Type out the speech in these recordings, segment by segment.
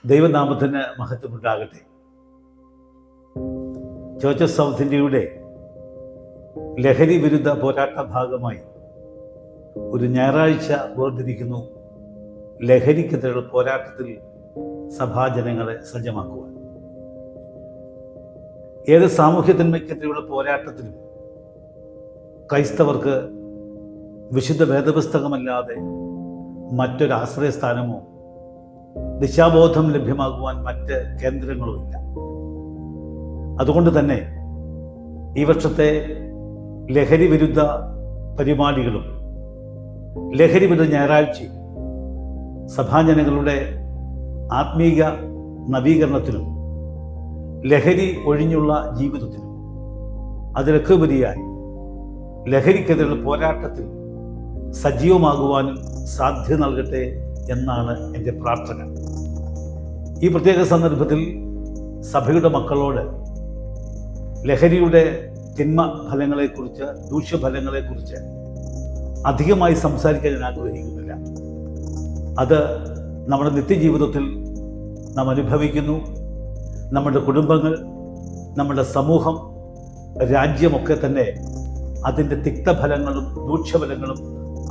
ദൈവനാമത്തിന് മഹത്വമുണ്ടാകട്ടെ. Church of south ഇന്ത്യയുടെ ലഹരി വിരുദ്ധ പോരാട്ട ഭാഗമായി ഒരു ഞായറാഴ്ച വേർതിരിക്കുന്നു. ലഹരിക്കെതിരെയുള്ള പോരാട്ടത്തിൽ സഭാജനങ്ങളെ സജ്ജമാക്കുവാൻ. ഏത് സാമൂഹ്യ തിന്മയ്ക്കെതിരെയുള്ള പോരാട്ടത്തിലും ക്രൈസ്തവർക്ക് വിശുദ്ധ വേദപുസ്തകമല്ലാതെ മറ്റൊരു ആശ്രയസ്ഥാനമോ ദിശാബോധം ലഭ്യമാകുവാൻ മറ്റ് കേന്ദ്രങ്ങളോ ഇല്ല. അതുകൊണ്ട് തന്നെ ഈ വർഷത്തെ ലഹരി വിരുദ്ധ പരിപാടികളും ലഹരി വിരുദ്ധ ഞായറാഴ്ചയും സഭാജനങ്ങളുടെ ആത്മീക നവീകരണത്തിനും ലഹരി ഒഴിഞ്ഞുള്ള ജീവിതത്തിനും അതിലൊക്കെ ഉപരിയായി ലഹരിക്കെതിരെയുള്ള പോരാട്ടത്തിൽ സജീവമാകുവാനും സാധ്യത നൽകട്ടെ എന്നാണ് എൻ്റെ പ്രാർത്ഥന. ഈ പ്രത്യേക സന്ദർഭത്തിൽ സഭയുടെ മക്കളോട് ലഹരിയുടെ തിന്മ ഫലങ്ങളെക്കുറിച്ച്, ദൂഷ്യഫലങ്ങളെക്കുറിച്ച് അധികമായി സംസാരിക്കാൻ ഞാൻ ആഗ്രഹിക്കുന്നില്ല. അത് നമ്മുടെ നിത്യജീവിതത്തിൽ നാം അനുഭവിക്കുന്നു. നമ്മുടെ കുടുംബങ്ങൾ, നമ്മുടെ സമൂഹം, രാജ്യമൊക്കെ തന്നെ അതിൻ്റെ തിക്തഫലങ്ങളും ദൂഷ്യഫലങ്ങളും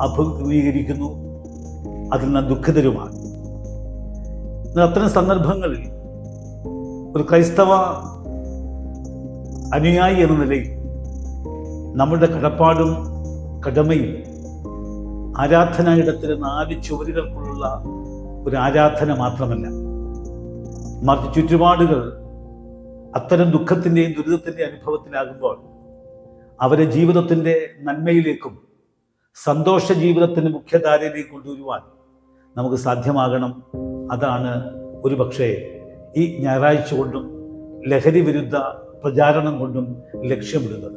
അഭിമുഖീകരിക്കുന്നു. അതിൽ നാം ദുഃഖിതരുമാണ്. അത്തരം സന്ദർഭങ്ങളിൽ ഒരു ക്രൈസ്തവ അനുയായി എന്ന നിലയിൽ നമ്മുടെ കടപ്പാടും കടമയും ആരാധനായിടത്തിലെ 4 ചുവരുകൾക്കുള്ള ഒരു ആരാധന മാത്രമല്ല, മറിച്ച് ചുറ്റുപാടുകൾ അത്തരം ദുഃഖത്തിൻ്റെയും ദുരിതത്തിൻ്റെയും അനുഭവത്തിലാകുമ്പോൾ അവരെ ജീവിതത്തിൻ്റെ നന്മയിലേക്കും സന്തോഷ ജീവിതത്തിൻ്റെ മുഖ്യധാരയിലേക്ക് കൊണ്ടുവരുവാൻ നമുക്ക് സാധ്യമാകണം. അതാണ് ഒരുപക്ഷെ ഈ ഞായറാഴ്ച കൊണ്ടും ലഹരി വിരുദ്ധ പ്രചാരണം കൊണ്ടും ലക്ഷ്യമിടുന്നത്.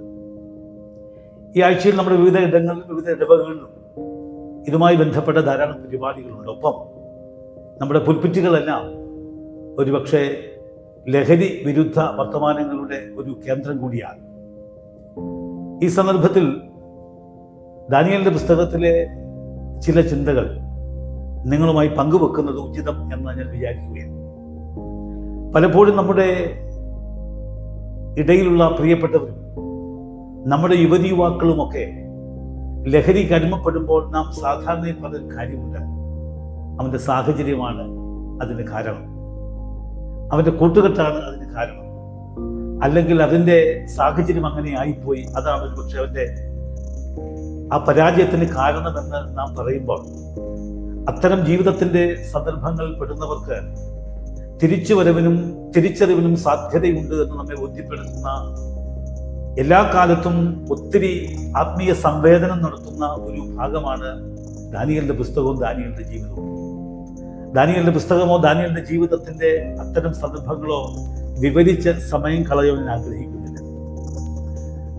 ഈ ആഴ്ചയിൽ നമ്മുടെ വിവിധ ഇടങ്ങളിലും വിവിധ ഇടവകളിലും ഇതുമായി ബന്ധപ്പെട്ട ധാരാളം പരിപാടികളുണ്ട്. ഒപ്പം നമ്മുടെ പുൽപ്പിറ്റുകളെല്ലാം ഒരുപക്ഷെ ലഹരി വിരുദ്ധ വർത്തമാനങ്ങളുടെ ഒരു കേന്ദ്രം കൂടിയാണ്. ഈ സന്ദർഭത്തിൽ ദാനിയേലിന്റെ പുസ്തകത്തിലെ ചില ചിന്തകൾ നിങ്ങളുമായി പങ്കുവെക്കുന്നത് ഉചിതം എന്ന് ഞാൻ വിചാരിക്കുകയാണ്. പലപ്പോഴും നമ്മുടെ ഇടയിലുള്ള പ്രിയപ്പെട്ടവരും നമ്മുടെ യുവതി യുവാക്കളുമൊക്കെ ലഹരിക്ക് അടിമപ്പെടുമ്പോൾ നാം സാധാരണ പറഞ്ഞ കാര്യമുണ്ട്. അവൻ്റെ സാഹചര്യമാണ് അതിന് കാരണം, അവൻ്റെ കൂട്ടുകെട്ടാണ് അതിന് കാരണം, അല്ലെങ്കിൽ അതിൻ്റെ സാഹചര്യം അങ്ങനെ ആയിപ്പോയി, അതാണ് ഒരു പക്ഷെ അവൻ്റെ ആ പരാജയത്തിന് കാരണമെന്ന് നാം പറയുമ്പോൾ അത്തരം ജീവിതത്തിൻ്റെ സന്ദർഭങ്ങളിൽ പെടുന്നവർക്ക് തിരിച്ചറിവിനും സാധ്യതയുണ്ട് എന്ന് നമ്മെ ബോധ്യപ്പെടുത്തുന്ന, എല്ലാ കാലത്തും ഒത്തിരി ആത്മീയ സംവേദനം നടത്തുന്ന ഒരു ഭാഗമാണ് ദാനിയേലിന്റെ പുസ്തകവും ദാനിയേലിന്റെ ജീവിതവും. ദാനിയേലിന്റെ പുസ്തകമോ ദാനിയേലിന്റെ ജീവിതത്തിന്റെ അത്തരം സന്ദർഭങ്ങളോ വിവരിച്ച് സമയം കളയാൻ ഞാൻ ആഗ്രഹിക്കുന്നില്ല.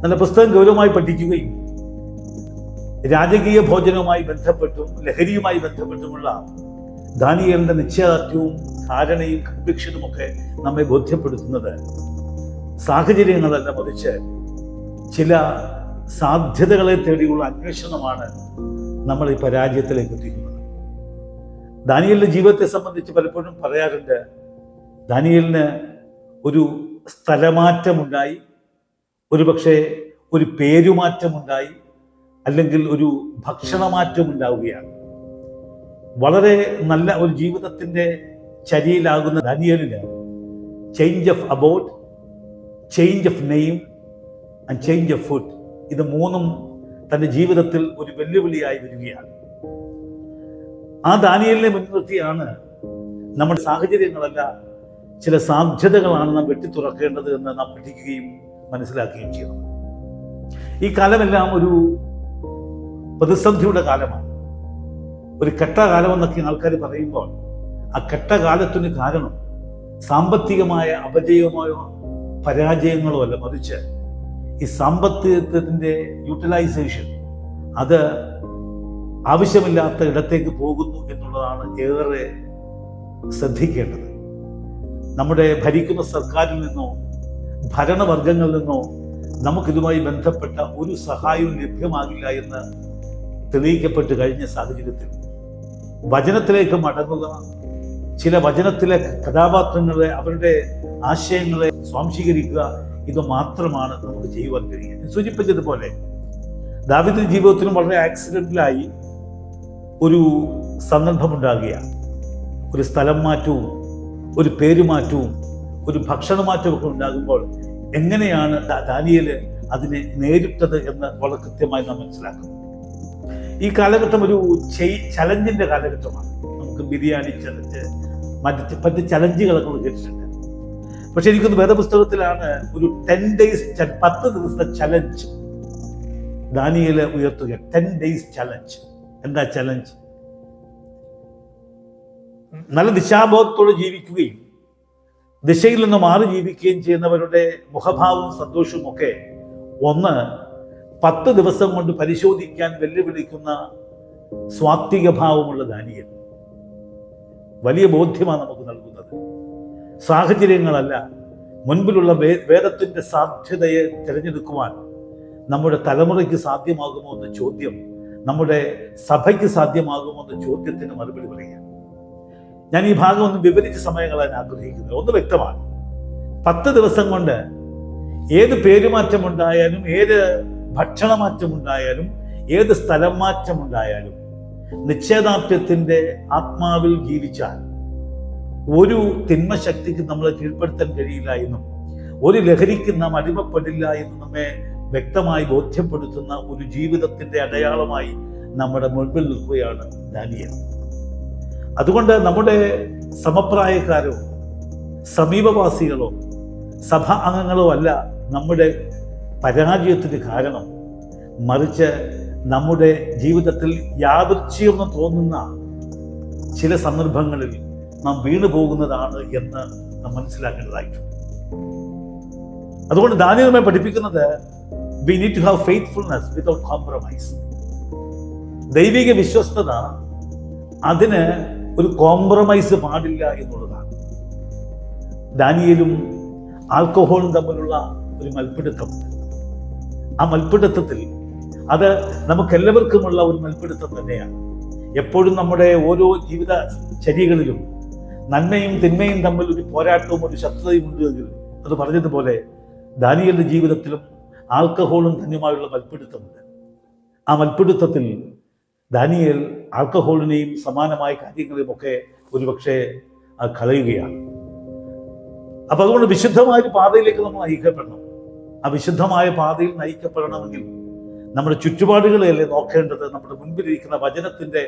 നല്ല പുസ്തകം ഗൗരവമായി പഠിക്കുകയും രാജകീയ ഭോജനവുമായി ബന്ധപ്പെട്ടും ലഹരിയുമായി ബന്ധപ്പെട്ടുമുള്ള ദാനിയേലിന്റെ നിശ്ചയദാർഢ്യവും ധാരണയും കൺവിക്ഷനും ഒക്കെ നമ്മെ ബോധ്യപ്പെടുത്തുന്നത് സാഹചര്യങ്ങളല്ല, മറിച്ച് ചില സാധ്യതകളെ തേടിയുള്ള അന്വേഷണമാണ് നമ്മൾ ഈ പരാജയത്തിലേക്ക് എത്തിക്കുന്നത്. ദാനിയേലിന്റെ ജീവിതത്തെ സംബന്ധിച്ച് പലപ്പോഴും പറയാറുണ്ട്, ദാനിയേലിന് ഒരു സ്ഥലമാറ്റമുണ്ടായി, ഒരുപക്ഷെ ഒരു പേരുമാറ്റമുണ്ടായി, അല്ലെങ്കിൽ ഒരു ഭക്ഷണമാറ്റം ഉണ്ടാവുകയാണ്. വളരെ നല്ല ഒരു ജീവിതത്തിൻ്റെ ചര്യയിലാകുന്ന ദാനിയേലിന് change of abode, change of name and change of food, ഇത് മൂന്നും തൻ്റെ ജീവിതത്തിൽ ഒരു വെല്ലുവിളിയായി വരികയാണ്. ആ ദാനിയേലിനെ മുൻനിർത്തിയാണ് നമ്മുടെ സാഹചര്യങ്ങളല്ല, ചില സാധ്യതകളാണ് നാം വെട്ടിത്തുറക്കേണ്ടത് എന്ന് നാം പഠിക്കുകയും മനസ്സിലാക്കുകയും ചെയ്യുന്നത്. ഈ കാലമെല്ലാം ഒരു പ്രതിസന്ധിയുടെ കാലമാണ്, ഒരു കെട്ടകാലമെന്നൊക്കെ ആൾക്കാർ പറയുമ്പോൾ ആ കെട്ടകാലത്തിന് കാരണം സാമ്പത്തികമായ അപജയമോ പരാജയങ്ങളോ അല്ല, മറിച്ച് ഈ സാമ്പത്തികത്തിൻ്റെ യൂട്ടിലൈസേഷൻ അത് ആവശ്യമില്ലാത്ത ഇടത്തേക്ക് പോകുന്നു എന്നുള്ളതാണ് ഏറെ ശ്രദ്ധിക്കേണ്ടത്. നമ്മുടെ ഭരിക്കുന്ന സർക്കാരിൽ നിന്നോ ഭരണവർഗങ്ങളിൽ നിന്നോ നമുക്കിതുമായി ബന്ധപ്പെട്ട ഒരു സഹായവും ലഭ്യമാകില്ല എന്ന് തെളിയിക്കപ്പെട്ട് കഴിഞ്ഞ സാഹചര്യത്തിൽ വചനത്തിലേക്ക് മടങ്ങുക, ചില വചനത്തിലെ കഥാപാത്രങ്ങളെ, അവരുടെ ആശയങ്ങളെ സ്വാംശീകരിക്കുക, ഇത് മാത്രമാണ് നമുക്ക് ചെയ്യുവാൻ കഴിയുക. സൂചിപ്പിച്ചതുപോലെ ദാവീദിന്റെ ജീവിതത്തിലും വളരെ ആക്സിഡന്റിലായി ഒരു സന്ദർഭമുണ്ടാകുകയാണ്. ഒരു സ്ഥലം മാറ്റവും ഒരു പേരുമാറ്റവും ഒരു ഭക്ഷണമാറ്റവും ഒക്കെ ഉണ്ടാകുമ്പോൾ എങ്ങനെയാണ് ദാനിയേല് അതിനെ നേരിട്ടത് എന്ന് വളരെ കൃത്യമായി നാം മനസ്സിലാക്കുന്നു. ഈ കാലഘട്ടം ഒരു ചലഞ്ചിന്റെ കാലഘട്ടമാണ്. നമുക്ക് ബിരിയാണി ചലഞ്ച്, മറ്റ് ചലഞ്ചുകളൊക്കെ കേട്ടിട്ടുണ്ട്. പക്ഷെ എനിക്കൊന്ന് വേദപുസ്തകത്തിലാണ് ഒരു 10 days 10 ദിവസത്തെ ചലഞ്ച് ദാനിയേല് ഉയർത്തുക. 10 days ചലഞ്ച്. എന്താ ചലഞ്ച്? നല്ല ദിശാബോധത്തോടെ ജീവിക്കുകയും ദിശയിൽ നിന്ന് മാറി ജീവിക്കുകയും ചെയ്യുന്നവരുടെ മുഖഭാവവും സന്തോഷവും ഒക്കെ 10 ദിവസം കൊണ്ട് പരിശോധിക്കാൻ വെല്ലുവിളിക്കുന്ന സ്വാത്വിക ഭാവമുള്ള ദാനിയേൽ വലിയ ബോധ്യമാണ് നമുക്ക് നൽകുന്നത്. സാഹചര്യങ്ങളല്ല, മുൻപിലുള്ള വേദത്തിന്റെ സാധ്യതയെ തിരഞ്ഞെടുക്കുവാൻ നമ്മുടെ തലമുറയ്ക്ക് സാധ്യമാകുമോ എന്ന ചോദ്യം, നമ്മുടെ സഭയ്ക്ക് സാധ്യമാകുമോ എന്ന ചോദ്യത്തിന് മറുപടി പറയുക. ഞാൻ ഈ ഭാഗം ഒന്ന് വിവരിച്ച സമയങ്ങളാൻ ആഗ്രഹിക്കുന്നത്. ഒന്ന് വ്യക്തമാണ്, 10 ദിവസം കൊണ്ട് ഏത് പേരുമാറ്റമുണ്ടായാലും, ഏത് ഭക്ഷണമാറ്റമുണ്ടായാലും, ഏത് സ്ഥലം മാറ്റമുണ്ടായാലും നിശ്ചയദാർഢ്യത്തിന്റെ ആത്മാവിൽ ജീവിച്ചാൽ ഒരു തിന്മശക്തിക്ക് നമ്മളെ കീഴ്പ്പെടുത്താൻ കഴിയില്ല എന്നും ഒരു ലഹരിക്ക് നാം അടിമപ്പെടില്ല എന്നും നമ്മെ വ്യക്തമായി ബോധ്യപ്പെടുത്തുന്ന ഒരു ജീവിതത്തിന്റെ അടയാളമായി നമ്മുടെ മുൻപിൽ നിൽക്കുകയാണ് ദാനിയേൽ. അതുകൊണ്ട് നമ്മുടെ സമപ്രായക്കാരോ സമീപവാസികളോ സഭ അംഗങ്ങളോ അല്ല നമ്മുടെ പരാജയത്തിന് കാരണം, മറിച്ച് നമ്മുടെ ജീവിതത്തിൽ യാദൃച്ഛികമെന്ന് തോന്നുന്ന ചില സന്ദർഭങ്ങളിൽ നാം വീണു പോകുന്നതാണ് എന്ന് നാം മനസ്സിലാക്കേണ്ടതായിട്ടുണ്ട്. അതുകൊണ്ട് ദാനിയേൽ നമ്മെ പഠിപ്പിക്കുന്നത് we need to have faithfulness without compromise. ദൈവിക വിശ്വസ്തത, അതിന് ഒരു കോംപ്രമൈസ് പാടില്ല എന്നുള്ളതാണ്. ദാനിയേലും ആൽക്കഹോളും തമ്മിലുള്ള ഒരു മൽപ്പിടുത്തമുണ്ട്. ആ മൽപ്പിടുത്തത്തിൽ അത് നമുക്കെല്ലാവർക്കുമുള്ള ഒരു മൽപ്പിടുത്തം തന്നെയാണ്. എപ്പോഴും നമ്മുടെ ഓരോ ജീവിത ചര്യകളിലും നന്മയും തിന്മയും തമ്മിൽ ഒരു പോരാട്ടവും ഒരു ശത്രുതയും ഉണ്ട് എങ്കിൽ അത് പറഞ്ഞതുപോലെ ദാനിയേലിന്റെ ജീവിതത്തിലും ആൽക്കഹോളും തന്നെയുമായുള്ള മൽപ്പിടുത്തമുണ്ട്. ആ മൽപ്പിടുത്തത്തിൽ ദാനിയേൽ ആൽക്കഹോളിനെയും സമാനമായ കാര്യങ്ങളെയും ഒക്കെ ഒരുപക്ഷെ കളയുകയാണ്. അപ്പൊ അതുകൊണ്ട് വിശുദ്ധമായ ഒരു പാതയിലേക്ക് നമ്മൾ നയിക്കപ്പെടണം. ആ വിശുദ്ധമായ പാതയിൽ നയിക്കപ്പെടണമെങ്കിൽ നമ്മുടെ ചുറ്റുപാടുകളെയല്ലേ നോക്കേണ്ടത്, നമ്മുടെ മുൻപിലിരിക്കുന്ന വചനത്തിന്റെ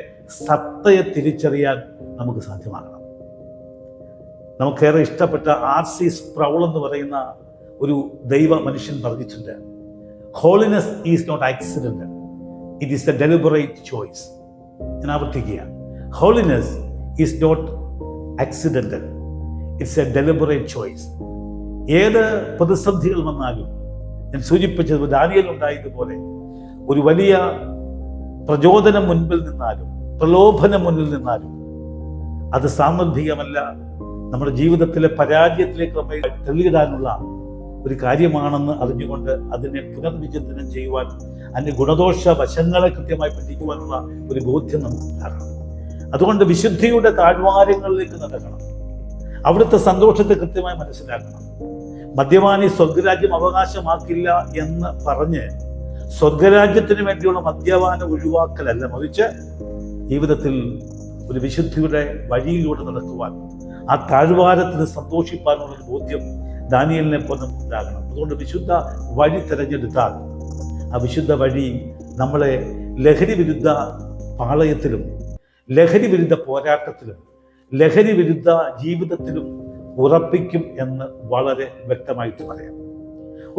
സത്തയെ തിരിച്ചറിയാൻ നമുക്ക് സാധ്യമാകണം. നമുക്കേറെ ഇഷ്ടപ്പെട്ട R.C. സ്പ്രൗൾ എന്ന് പറയുന്ന ഒരു ദൈവ മനുഷ്യൻ പറഞ്ഞിട്ടുണ്ട്, holiness is not accidental, it is a deliberate choice. ഞാൻ ആവർത്തിക്കുക, holiness is not accidental, it's a deliberate choice. ഏത് പ്രതിസന്ധികൾ വന്നാലും, ഞാൻ സൂചിപ്പിച്ചത് ദാനിയേൽ ഉണ്ടായതുപോലെ ഒരു വലിയ പ്രചോദനം മുൻപിൽ നിന്നാലും പ്രലോഭനം മുന്നിൽ നിന്നാലും അത് സാന്ദർഭികമല്ല, നമ്മുടെ ജീവിതത്തിലെ പരാജയത്തിലേക്ക് നമ്മെ തെളിയിടാനുള്ള ഒരു കാര്യമാണെന്ന് അറിഞ്ഞുകൊണ്ട് അതിനെ പുനർവിചിന്തനം ചെയ്യുവാൻ, അതിന്റെ ഗുണദോഷ വശങ്ങളെ കൃത്യമായി പഠിക്കുവാനുള്ള ഒരു ബോധ്യം നമുക്കുണ്ടാകണം. അതുകൊണ്ട് വിശുദ്ധിയുടെ താഴ്വാരങ്ങളിലേക്ക് നടക്കണം. അവിടുത്തെ സന്തോഷത്തെ കൃത്യമായി മനസ്സിലാക്കണം. മദ്യപാനി സ്വർഗരാജ്യം അവകാശമാക്കില്ല എന്ന് പറഞ്ഞ് സ്വർഗരാജ്യത്തിന് വേണ്ടിയുള്ള മദ്യപാനം ഒഴിവാക്കലല്ല, മറിച്ച് ജീവിതത്തിൽ ഒരു വിശുദ്ധിയുടെ വഴിയിലൂടെ നടക്കുവാൻ, ആ താഴ്വാരത്തിന് സന്തോഷിപ്പാനുള്ള ഒരു ബോധ്യം ദാനിയേലിനെ പോലെ നമുക്കുണ്ടാകണം. അതുകൊണ്ട് വിശുദ്ധ വഴി തിരഞ്ഞെടുത്താൽ ആ വിശുദ്ധ വഴി നമ്മളെ ലഹരി വിരുദ്ധ പാളയത്തിലും ലഹരി വിരുദ്ധ പോരാട്ടത്തിലും ലഹരി വിരുദ്ധ ജീവിതത്തിലും ഉറപ്പിക്കും എന്ന് വളരെ വ്യക്തമായിട്ട് പറയാം.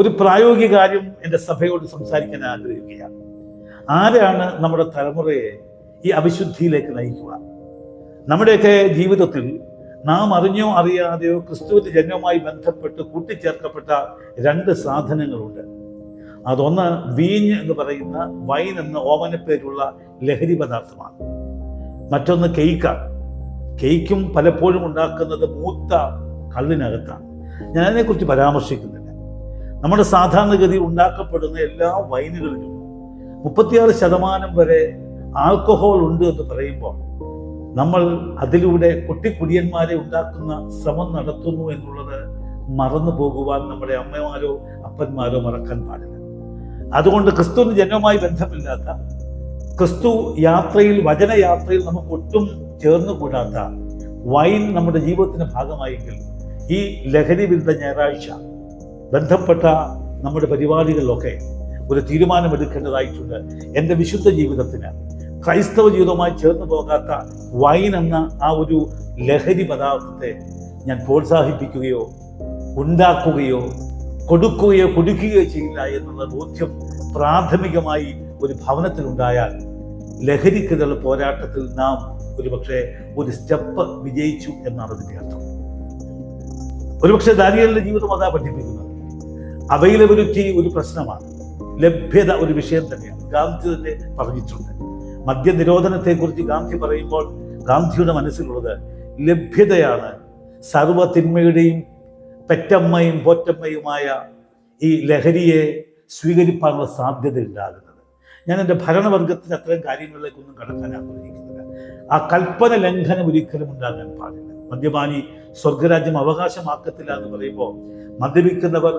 ഒരു പ്രായോഗിക കാര്യം എൻ്റെ സഭയോട് സംസാരിക്കാൻ ആഗ്രഹിക്കുകയാണ്. ആരാണ് നമ്മുടെ തലമുറയെ ഈ അവിശുദ്ധിയിലേക്ക് നയിക്കുക? നമ്മുടെയൊക്കെ ജീവിതത്തിൽ നാം അറിഞ്ഞോ അറിയാതെയോ ക്രിസ്തുവിന്റെ ജന്മവുമായി ബന്ധപ്പെട്ട് കൂട്ടിച്ചേർക്കപ്പെട്ട 2 സാധനങ്ങളുണ്ട്. അതൊന്ന് വീഞ്ഞ് എന്ന് പറയുന്ന വൈൻ എന്ന ഓമനപ്പേരുള്ള ലഹരി പദാർത്ഥമാണ്. മറ്റൊന്ന് കേക്കാണ്. കേക്കും പലപ്പോഴും ഉണ്ടാക്കുന്നത് മൂത്ത കള്ളിനകത്താണ്. ഞാൻ അതിനെക്കുറിച്ച് പരാമർശിക്കുന്നില്ല. നമ്മുടെ സാധാരണഗതി ഉണ്ടാക്കപ്പെടുന്ന എല്ലാ വൈനുകളിലും 36% വരെ ആൽക്കഹോൾ ഉണ്ട് എന്ന് പറയുമ്പോൾ നമ്മൾ അതിലൂടെ കുട്ടിക്കുടിയന്മാരെ ഉണ്ടാക്കുന്ന ശ്രമം നടത്തുന്നു എന്നുള്ളത് മറന്നു പോകുവാൻ നമ്മുടെ അമ്മമാരോ അപ്പന്മാരോ മറക്കാൻ പാടില്ല. അതുകൊണ്ട് ക്രിസ്തുവിന് ജന്മവുമായി ബന്ധമില്ലാത്ത, ക്രിസ്തു യാത്രയിൽ, വചനയാത്രയിൽ നമുക്ക് ഒട്ടും ചേർന്നുകൂടാത്ത വൈൻ നമ്മുടെ ജീവിതത്തിന്റെ ഭാഗമായെങ്കിൽ ഈ ലഹരി വിരുദ്ധ ഞായറാഴ്ച ബന്ധപ്പെട്ട നമ്മുടെ പരിപാടികളിലൊക്കെ ഒരു തീരുമാനമെടുക്കേണ്ടതായിട്ടുണ്ട്. എൻ്റെ വിശുദ്ധ ജീവിതത്തിന്, ക്രൈസ്തവ ജീവിതവുമായി ചേർന്ന് പോകാത്ത വൈൻ എന്ന ആ ഒരു ലഹരി പദാർത്ഥത്തെ ഞാൻ പ്രോത്സാഹിപ്പിക്കുകയോ ഉണ്ടാക്കുകയോ കൊടുക്കുകയോ കുടിക്കുകയോ ചെയ്യില്ല എന്നുള്ള ബോധ്യം പ്രാഥമികമായി ഒരു ഭവനത്തിലുണ്ടായാൽ ലഹരിക്കെതിരെ പോരാട്ടത്തിൽ നാം ഒരുപക്ഷെ ഒരു സ്റ്റെപ്പ് വിജയിച്ചു എന്നാണ് അതിൻ്റെ അർത്ഥം. ഒരുപക്ഷെ ദാനിയേലിന്റെ ജീവിതം അതാ പഠിപ്പിക്കുന്നത്. അവൈലബിലിറ്റി ഒരു പ്രശ്നമാണ്, ലഭ്യത ഒരു വിഷയം തന്നെയാണ്. ഗാന്ധി തന്നെ പറഞ്ഞിട്ടുണ്ട്. മദ്യനിരോധനത്തെക്കുറിച്ച് ഗാന്ധി പറയുമ്പോൾ ഗാന്ധിയുടെ മനസ്സിലുള്ളത് ലഭ്യതയാണ് സർവ്വ തിന്മയുടെയും പെറ്റമ്മയും പോറ്റമ്മയുമായ ഈ ലഹരിയെ സ്വീകരിക്കാനുള്ള സാധ്യത ഉണ്ടാകുന്നത്. ഞാൻ എൻ്റെ ഭരണവർഗത്തിന് അത്തരം കാര്യങ്ങളിലേക്കൊന്നും കടക്കാൻ ആഗ്രഹിക്കുന്നില്ല. ആ കൽപ്പന ലംഘനം ഒരിക്കലും ഉണ്ടാകാൻ പാടില്ല. മദ്യപാനി സ്വർഗരാജ്യം അവകാശമാക്കത്തില്ല എന്ന് പറയുമ്പോൾ മദ്യപിക്കുന്നവർ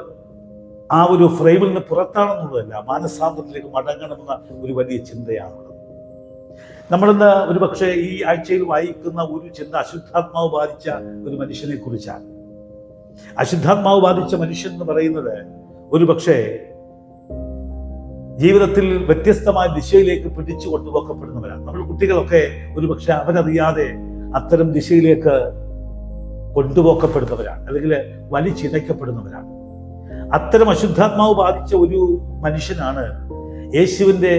ആ ഒരു ഫ്രെയിമിൽ നിന്ന് പുറത്താണെന്നുള്ളതല്ല, മാനസാന്തരത്തിലേക്ക് മടങ്ങണമെന്ന ഒരു വലിയ ചിന്തയാണുള്ളത്. നമ്മളിന്ന് ഒരുപക്ഷെ ഈ ആഴ്ചയിൽ വായിക്കുന്ന ഒരു ചിന്ത അശുദ്ധാത്മാവ് ബാധിച്ച ഒരു മനുഷ്യനെ കുറിച്ചാണ്. അശുദ്ധാത്മാവ് ബാധിച്ച മനുഷ്യൻ എന്ന് പറയുന്നത് ഒരുപക്ഷെ ജീവിതത്തിൽ വ്യത്യസ്തമായ ദിശയിലേക്ക് പിടിച്ചു കൊണ്ടുപോക്കപ്പെടുന്നവരാണ്. നമ്മൾ കുട്ടികളൊക്കെ ഒരുപക്ഷെ അവരറിയാതെ അത്തരം ദിശയിലേക്ക് കൊണ്ടുപോക്കപ്പെടുന്നവരാണ്, അല്ലെങ്കിൽ വലിച്ചിണയ്ക്കപ്പെടുന്നവരാണ്. അത്തരം അശുദ്ധാത്മാവ് ബാധിച്ച ഒരു മനുഷ്യനാണ് യേശുവിൻ്റെ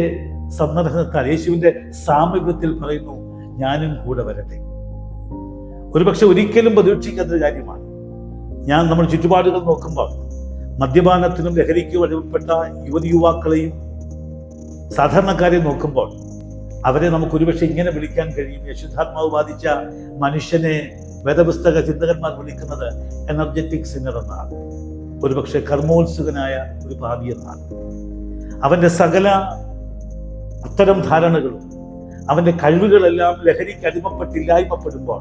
സന്ദർശനത്താൽ, യേശുവിൻ്റെ സാമീപ്യത്തിൽ പറയുന്നു, ഞാനും കൂടെ വരട്ടെ. ഒരുപക്ഷെ ഒരിക്കലും പ്രതീക്ഷിക്കാത്ത കാര്യമാണ്. നമ്മൾ ചുറ്റുപാടുകൾ നോക്കുമ്പോൾ മദ്യപാനത്തിനും ലഹരിക്കും അടിമപ്പെട്ട യുവതിയുവാക്കളെയും സാധാരണക്കാരെയും നോക്കുമ്പോൾ അവരെ നമുക്ക് ഒരുപക്ഷെ ഇങ്ങനെ വിളിക്കാൻ കഴിയും. അശുദ്ധാത്മാവ് ബാധിച്ച മനുഷ്യനെ വേദപുസ്തക ചിന്തകന്മാർ വിളിക്കുന്നത് എനർജറ്റിക് സിന്നർ എന്നാണ്, ഒരുപക്ഷെ കർമ്മോത്സുകനായ ഒരു പാപി എന്നാണ്. അവൻ്റെ സകല അത്തരം ധാരണകളും, അവൻ്റെ കഴിവുകളെല്ലാം ലഹരിക്ക് അടിമപ്പെട്ടില്ലായ്മപ്പെടുമ്പോൾ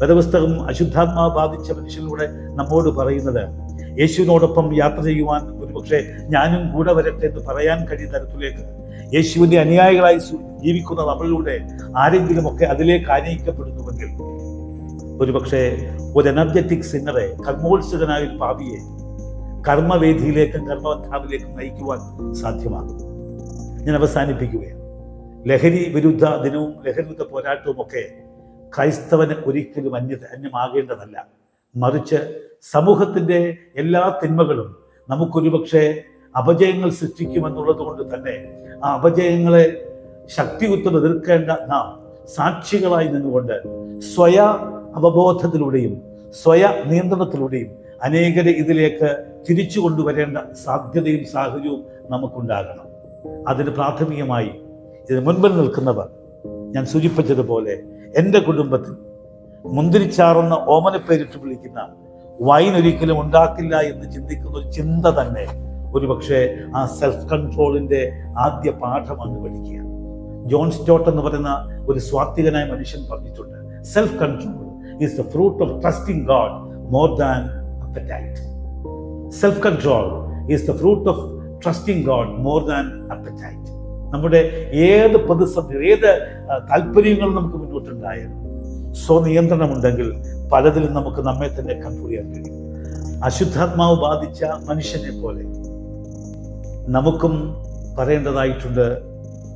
വേദപുസ്തകം അശുദ്ധാത്മാവ് ബാധിച്ച മനുഷ്യനിലൂടെ നമ്മോട് പറയുന്നത് യേശുവിനോടൊപ്പം യാത്ര ചെയ്യുവാൻ ഒരുപക്ഷെ ഞാനും കൂടെ വരട്ടെ എന്ന് പറയാൻ കഴിയുന്ന തരത്തിലേക്ക് യേശുവിൻ്റെ അനുയായികളായി ജീവിക്കുന്ന നമ്മളിലൂടെ ആരെങ്കിലുമൊക്കെ അതിലേക്ക് ആനയിക്കപ്പെടുന്നുവെങ്കിൽ ഒരുപക്ഷെ ഒരു എനർജറ്റിക് സിന്നറെ, കർമ്മോത്സുകനായ ഒരു പാപിയെ കർമ്മവേദിയിലേക്കും കർമ്മബന്ധാവിലേക്കും നയിക്കുവാൻ സാധ്യമാകും. ഞാൻ അവസാനിപ്പിക്കുകയാണ്. ലഹരി വിരുദ്ധ ദിനവും ലഹരി വിരുദ്ധ പോരാട്ടവും ഒക്കെ ക്രൈസ്തവന് ഒരിക്കലും അന്യമാകേണ്ടതല്ല. മറിച്ച് സമൂഹത്തിൻ്റെ എല്ലാ തിന്മകളും നമുക്കൊരുപക്ഷെ അപജയങ്ങൾ സൃഷ്ടിക്കുമെന്നുള്ളത് കൊണ്ട് തന്നെ ആ അപജയങ്ങളെ ശക്തിയുക്തം എതിർക്കേണ്ട നാം സാക്ഷികളായി നിന്നുകൊണ്ട് സ്വയ അവബോധത്തിലൂടെയും സ്വയ നിയന്ത്രണത്തിലൂടെയും അനേകരെ ഇതിലേക്ക് തിരിച്ചു കൊണ്ടുവരേണ്ട സാധ്യതയും സാഹചര്യവും നമുക്കുണ്ടാകണം. അതിന് പ്രാഥമികമായി ഇതിന് മുൻപിൽ നിൽക്കുന്നവർ, ഞാൻ സൂചിപ്പിച്ചതുപോലെ എൻ്റെ കുടുംബത്തിൽ മുന്തിരിച്ചാറുന്ന ഓമനപ്പേരിട്ട് വിളിക്കുന്ന വൈൻ ഒരിക്കലും ഉണ്ടാക്കില്ല എന്ന് ചിന്തിക്കുന്ന ഒരു ചിന്ത തന്നെ ഒരുപക്ഷെ ആ സെൽഫ് കൺട്രോളിൻ്റെ ആദ്യ പാഠമാണ് പഠിക്കുക. ജോൺ സ്റ്റോട്ട് എന്ന് പറയുന്ന ഒരു സ്വാത്വികനായ മനുഷ്യൻ പറഞ്ഞിട്ടുണ്ട്, self control is the fruit of trusting God more than appetite. Self control is the fruit of trusting God more than appetite. നമ്മുടെ ഏത് പ്രതിസന്ധി, ഏത് താല്പര്യങ്ങളും നമുക്ക് മുന്നോട്ടുണ്ടായാലും സ്വനിയന്ത്രണമുണ്ടെങ്കിൽ പലതിലും നമുക്ക് നമ്മെ തന്നെ കൺട്രോൾ ചെയ്യാൻ കഴിയും. അശുദ്ധാത്മാവ് ബാധിച്ച മനുഷ്യനെ പോലെ നമുക്കും പറയേണ്ടതായിട്ടുണ്ട്,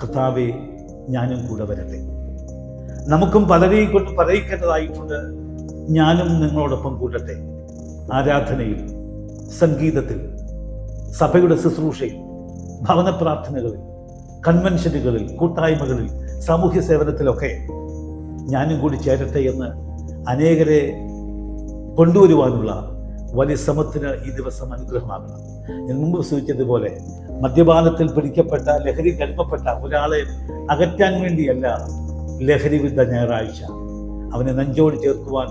കർത്താവേ ഞാനും കൂടെ വരട്ടെ. നമുക്കും പലരെയും കൊണ്ട് പറയിക്കേണ്ടതായിട്ടുണ്ട്, ഞാനും നിങ്ങളോടൊപ്പം കൂടട്ടെ. ആരാധനയിൽ, സംഗീതത്തിൽ, സഭയുടെ ശുശ്രൂഷയിൽ, ഭവന പ്രാർത്ഥനകളിൽ, കൺവെൻഷനുകളിൽ, കൂട്ടായ്മകളിൽ, സാമൂഹ്യ സേവനത്തിലൊക്കെ ഞാനും കൂടി ചേരട്ടെ എന്ന് അനേകരെ കൊണ്ടുവരുവാനുള്ള വലിയ ശ്രമത്തിന് ഈ ദിവസം അനുഗ്രഹമാകണം. ഞാൻ മുമ്പ് സൂചിച്ചതുപോലെ മദ്യപാനത്തിൽ പിടിക്കപ്പെട്ട, ലഹരിക്ക് അടിമപ്പെട്ട ഒരാളെ അകറ്റാൻ വേണ്ടിയല്ല ലഹരി വിരുദ്ധ ഞായറാഴ്ച. അവനെ നെഞ്ചോട് ചേർക്കുവാൻ,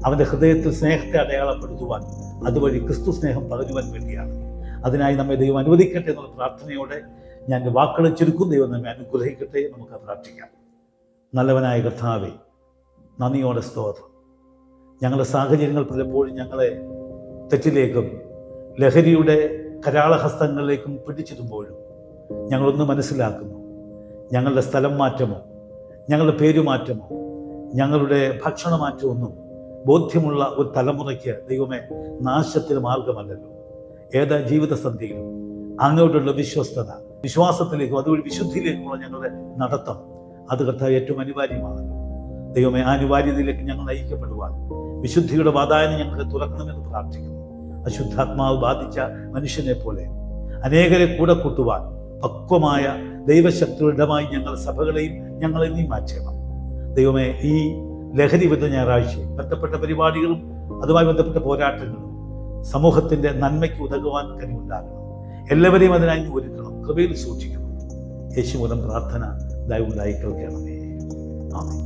അവൻ്റെ ഹൃദയത്തിൽ സ്നേഹത്തെ അടയാളപ്പെടുത്തുവാൻ, അതുവഴി ക്രിസ്തു സ്നേഹം പകരുവാൻ വേണ്ടിയാണ്. അതിനായി നമ്മെ ദൈവം അനുവദിക്കട്ടെ എന്നുള്ള പ്രാർത്ഥനയോടെ ഞാൻ വാക്കുകൾ ചുരുക്കും. ദൈവം നമ്മെ അനുഗ്രഹിക്കട്ടെ. നമുക്ക് പ്രാർത്ഥിക്കാം. നല്ലവനായ കർത്താവേ, നന്ദിയോടെ സ്തോത്രം. ഞങ്ങളുടെ സാഹചര്യങ്ങൾ പലപ്പോഴും ഞങ്ങളെ തെറ്റിലേക്കും ലഹരിയുടെ കരാളഹസ്തങ്ങളിലേക്കും പിടിച്ചിടുമ്പോഴും ഞങ്ങളൊന്ന് മനസ്സിലാക്കുന്നു, ഞങ്ങളുടെ സ്ഥലം മാറ്റമോ ഞങ്ങളുടെ പേരുമാറ്റമോ ഞങ്ങളുടെ ഭക്ഷണമാറ്റമൊന്നും ബോധ്യമുള്ള ഒരു തലമുറയ്ക്ക് ദൈവമേ നാശത്തിന് മാർഗമല്ലല്ലോ. ഏത് ജീവിതസന്ധിയിലും അങ്ങോട്ടുള്ള വിശ്വസ്തത, വിശ്വാസത്തിലേക്കും അതുവഴി വിശുദ്ധിയിലേക്കുള്ള ഞങ്ങളുടെ നടത്തം, അത് കർത്താവ് ഏറ്റവും അനിവാര്യമാണല്ലോ. ദൈവമേ, ആ അനിവാര്യതയിലേക്ക് ഞങ്ങൾ നയിക്കപ്പെടുവാൻ വിശുദ്ധിയുടെ വാതായനം ഞങ്ങളെ തുറക്കണമെന്ന് പ്രാർത്ഥിക്കുന്നു. അശുദ്ധാത്മാവ് ബാധിച്ച മനുഷ്യനെ പോലെ അനേകരെ കൂടെ കൂട്ടുവാൻ പക്വമായ ദൈവശക്തിയുടെ ഇടമായി ഞങ്ങൾ സഭകളെയും ഞങ്ങളെ നീ മാറ്റണം. ദൈവമേ, ഈ ലഹരി വിരുദ്ധ ഞായറാഴ്ചയും ബന്ധപ്പെട്ട പരിപാടികളും അതുമായി ബന്ധപ്പെട്ട പോരാട്ടങ്ങളും സമൂഹത്തിൻ്റെ നന്മയ്ക്ക് ഉതകുവാൻ കഴിവുണ്ടാകണം. എല്ലാവരെയും അതിനായി ഒരുക്കണം. കൃപയിൽ സൂക്ഷിക്കണം. യേശു മൂലം പ്രാർത്ഥന ദയവുണ്ടായി കേൾക്കണമേ. ആമേൻ.